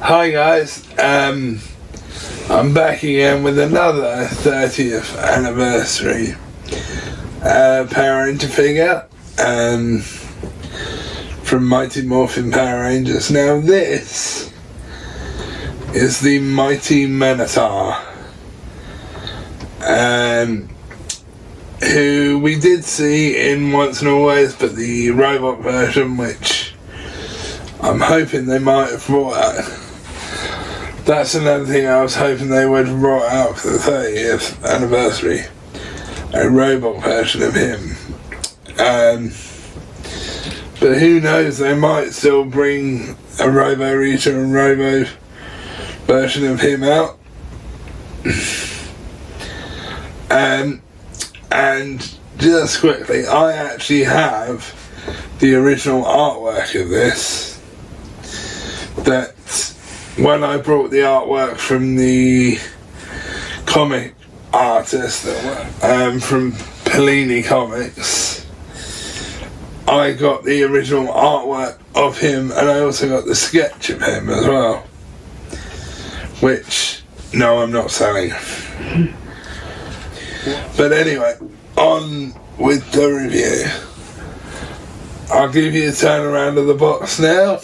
Hi guys, I'm back again with another 30th anniversary Power Ranger figure from Mighty Morphin Power Rangers. Now this is the Mighty Minotaur, who we did see in Once and Always, but the robot version, which I'm hoping they might have brought out. That's another thing I was hoping they would have brought out for the 30th anniversary, a robot version of him. But who knows, they might still bring a Robo Rita and Robo version of him out. And just quickly, I actually have the original artwork of this, that when I brought the artwork from the comic artist from Pellini Comics, I got the original artwork of him, and I also got the sketch of him as well, which, no, I'm not selling. But anyway, on with the review. I'll give you a turn around of the box now,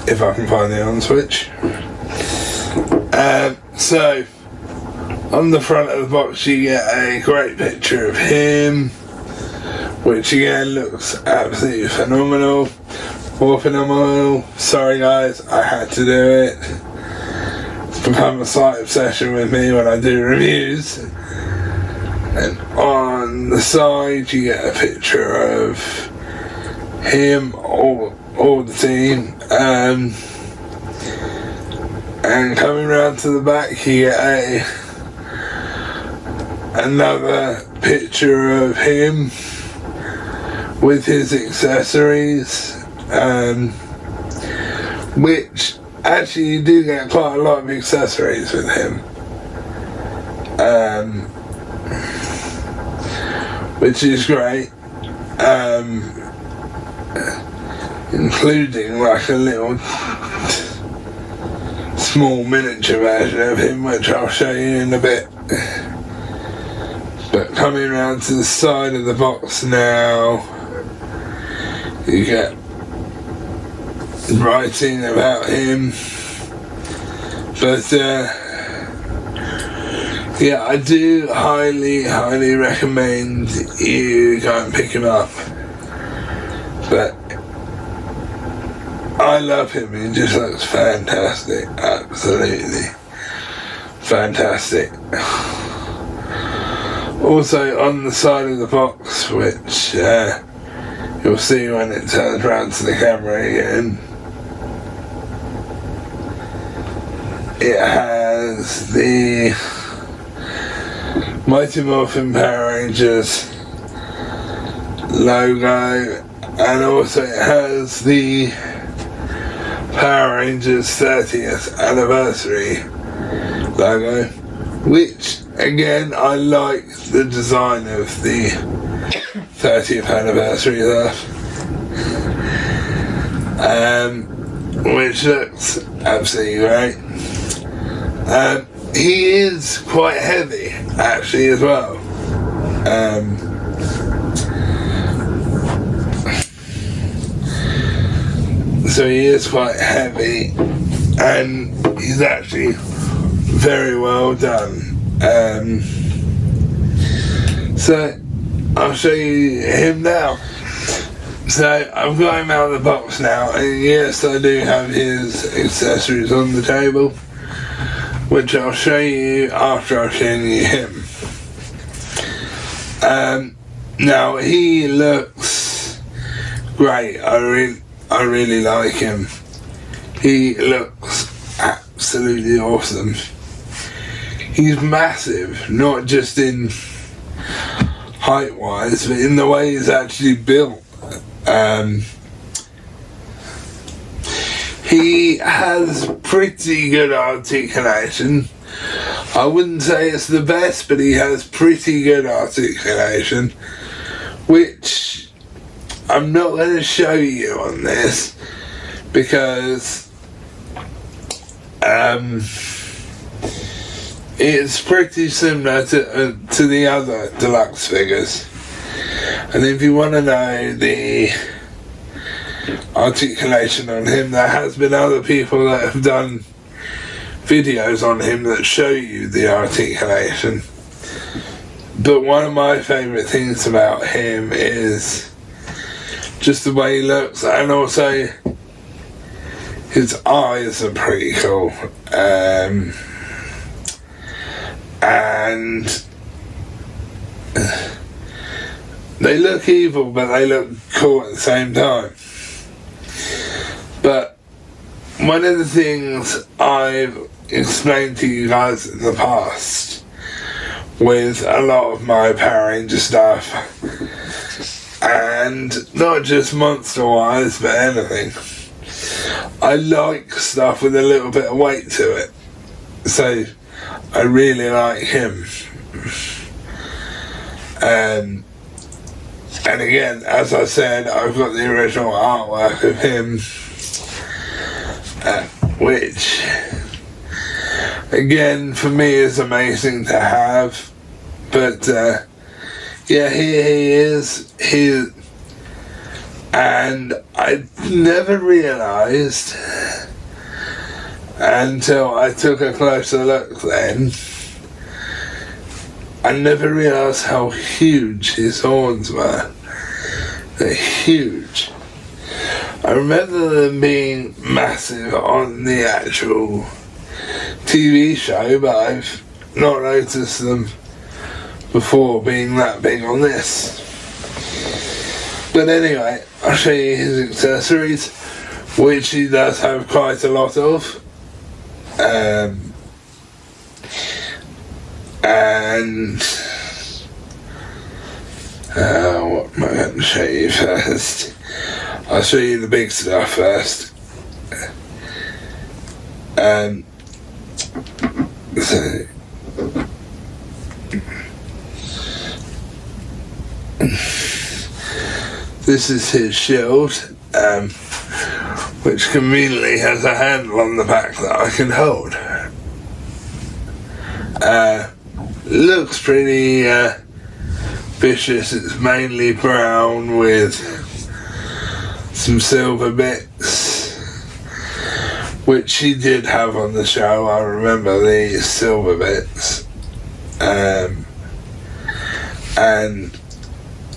if I can find the on switch. So on the front of the box you get a great picture of him, which again looks absolutely phenomenal. More phenomenal. Sorry guys, I had to do it. It's become a slight obsession with me when I do reviews. And on the side you get a picture of him, all the team, and coming round to the back you get another picture of him with his accessories, which actually you do get quite a lot of accessories with him, which is great, including like a little small miniature version of him, which I'll show you in a bit. But coming around to the side of the box now, you get writing about him. But yeah, I do highly recommend you go and pick him up. But I love him, he just looks fantastic, absolutely fantastic. Also on the side of the box, which you'll see when it turns around to the camera again, it has the Mighty Morphin Power Rangers logo, and also it has the Power Rangers 30th anniversary logo, which again I like the design of the 30th anniversary there, which looks absolutely great. He is quite heavy actually as well. So he is quite heavy, and he's actually very well done. So I'll show you him now. So I've got him out of the box now, and yes, I do have his accessories on the table, which I'll show you after I've shown you him. Now he looks great. I really like him. He looks absolutely awesome. He's massive, not just in height wise, but in the way he's actually built. He has pretty good articulation. I wouldn't say it's the best, but he has pretty good articulation, which I'm not going to show you on this because it's pretty similar to the other deluxe figures. And if you want to know the articulation on him, there has been other people that have done videos on him that show you the articulation. But one of my favourite things about him is just the way he looks, and also his eyes are pretty cool. And they look evil, but they look cool at the same time. But one of the things I've explained to you guys in the past with a lot of my Power Ranger stuff, and not just monster wise but anything, I like stuff with a little bit of weight to it. So I really like him. And again, as I said, I've got the original artwork of him, which again for me is amazing to have. But yeah, here he is. And I never realised until I took a closer look then, I never realised how huge his horns were. They're huge. I remember them being massive on the actual TV show, but I've not noticed them before being that big on this. But anyway, I'll show you his accessories, which he does have quite a lot of. And what am I going to show you first? I'll show you the big stuff first. So this is his shield, which conveniently has a handle on the back that I can hold. Looks pretty vicious. It's mainly brown with some silver bits, which he did have on the show. I remember the silver bits. And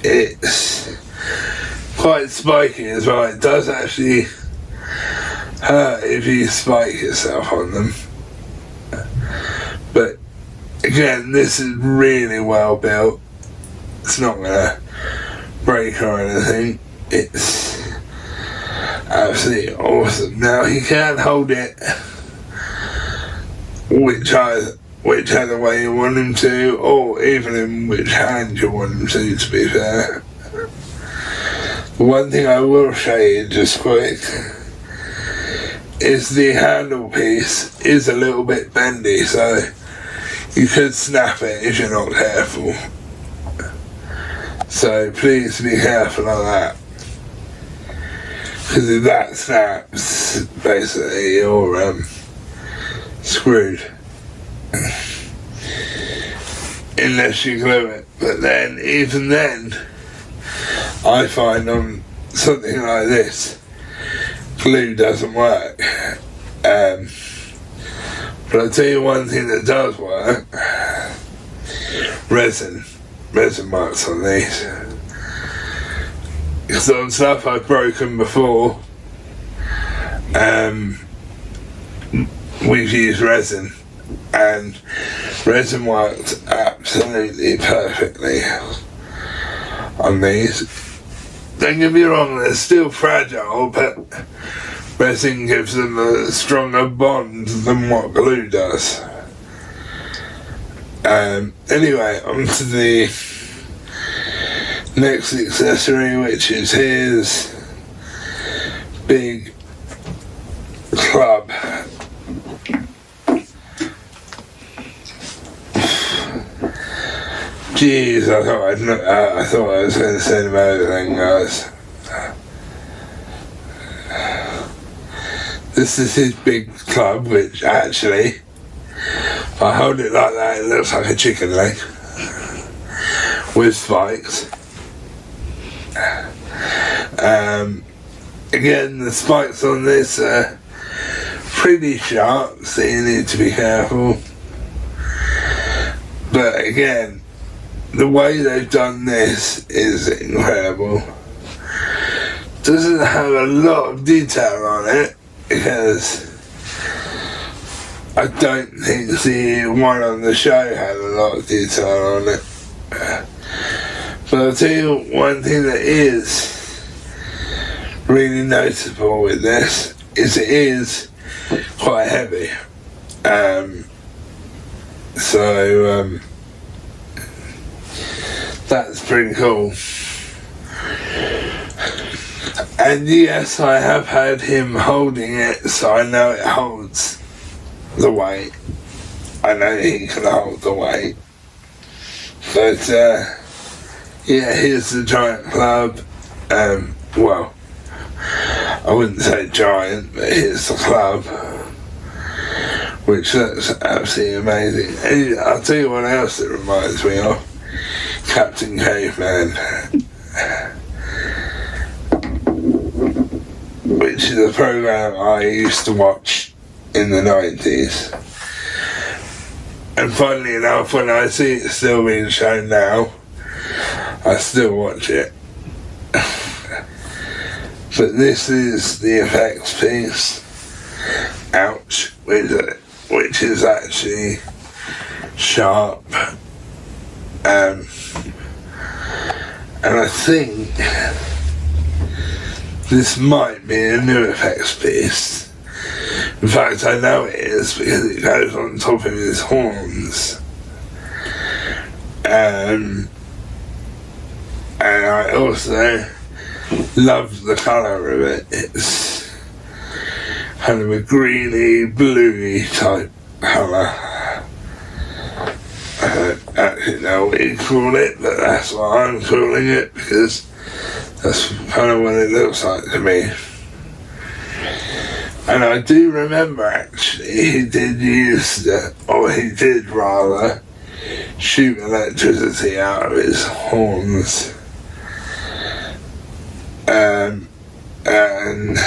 it's quite spiky as well. It does actually hurt if you spike yourself on them. But again, this is really well built. It's not gonna break or anything. It's absolutely awesome. Now he can hold it whichever way you want him to, or even in which hand you want him to be fair. One thing I will show you just quick is the handle piece is a little bit bendy, so you could snap it if you're not careful. So please be careful of that, because if that snaps, basically you're screwed. Unless you glue it. But then, even then, I find on something like this, glue doesn't work. But I'll tell you one thing that does work: resin works on these. Because on stuff I've broken before, we've used resin, and resin worked absolutely perfectly on these. Don't get me wrong, they're still fragile, but resin gives them a stronger bond than what glue does. Anyway, on to the next accessory, which is his big club. Jeez, I thought I was going to say the other thing, guys. this is his big club, which actually, if I hold it like that, it looks like a chicken leg with spikes. Again, the spikes on this are pretty sharp, so you need to be careful. But again, the way they've done this is incredible. Doesn't have a lot of detail on it, because I don't think the one on the show had a lot of detail on it. But I'll tell you one thing that is really noticeable with this is it is quite heavy. So that's pretty cool. And yes, I have had him holding it, so I know it holds the weight. I know he can hold the weight. But yeah, here's the giant club. Well, I wouldn't say giant, but here's the club, which looks absolutely amazing. And I'll tell you what else it reminds me of. Captain Caveman, which is a program I used to watch in the 90s. And funnily enough, when I see it still being shown now, I still watch it. But this is the effects piece, ouch, which is actually sharp. And I think this might be a new effects piece. In fact, I know it is because it goes on top of his horns. And I also love the colour of it. It's kind of a greeny, bluey type colour. I don't actually know what you call it, but that's what I'm calling it, because that's kind of what it looks like to me. And I do remember actually he did shoot electricity out of his horns. And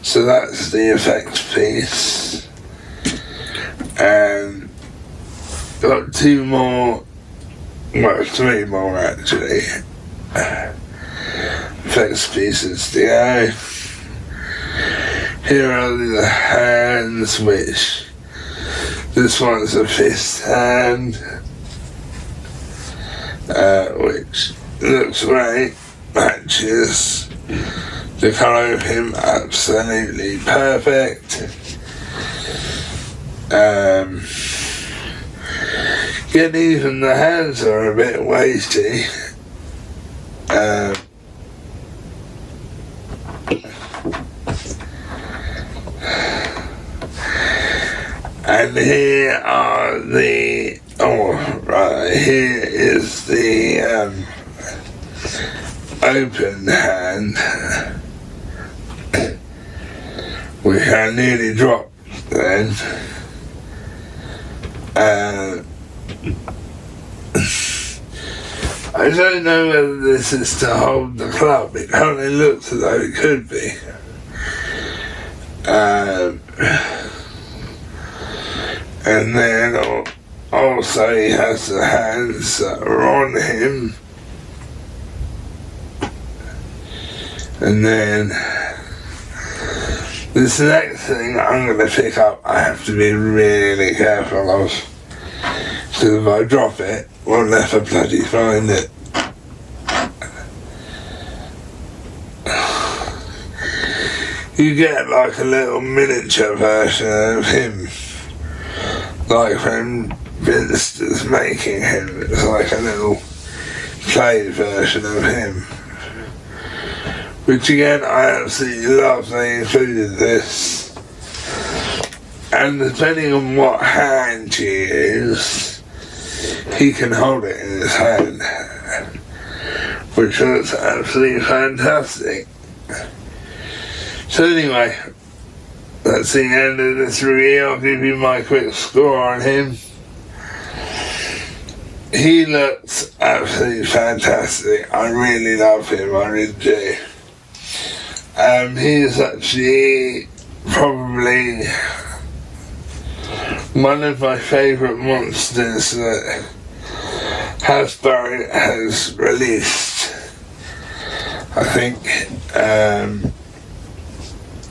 so that's the effects piece. And got three more actually, effects pieces to go. Here are the hands, which this one's a fist hand, which looks great, matches the colour of him absolutely perfect. Yet even the hands are a bit weighty. And here are the, here is the open hand, which I nearly dropped then. I don't know whether this is to hold the club. It kind of looks as though it could be. And then also he has the hands that are on him. And then this next thing I'm going to pick up, I have to be really careful of. Because if I drop it, we'll never bloody find it. You get like a little miniature version of him. Like when Vince is making him, it's like a little play version of him. Which again, I absolutely love they included this. And depending on what hand you use, he can hold it in his hand. Which looks absolutely fantastic. So anyway, that's the end of this review. I'll give you my quick score on him. He looks absolutely fantastic. I really love him, I really do. He's actually probably one of my favourite monsters that Hasbro has released, I think.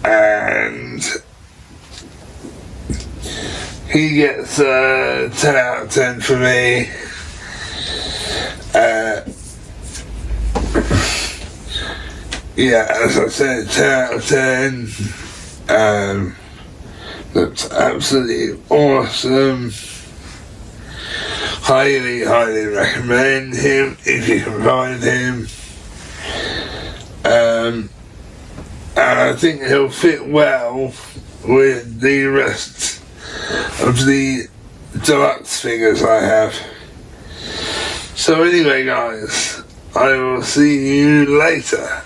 And he gets a 10 out of 10 for me. Yeah, as I said, 10 out of 10. Looks absolutely awesome. Highly recommend him if you can find him. And I think he'll fit well with the rest of the deluxe figures I have. So anyway guys, I will see you later.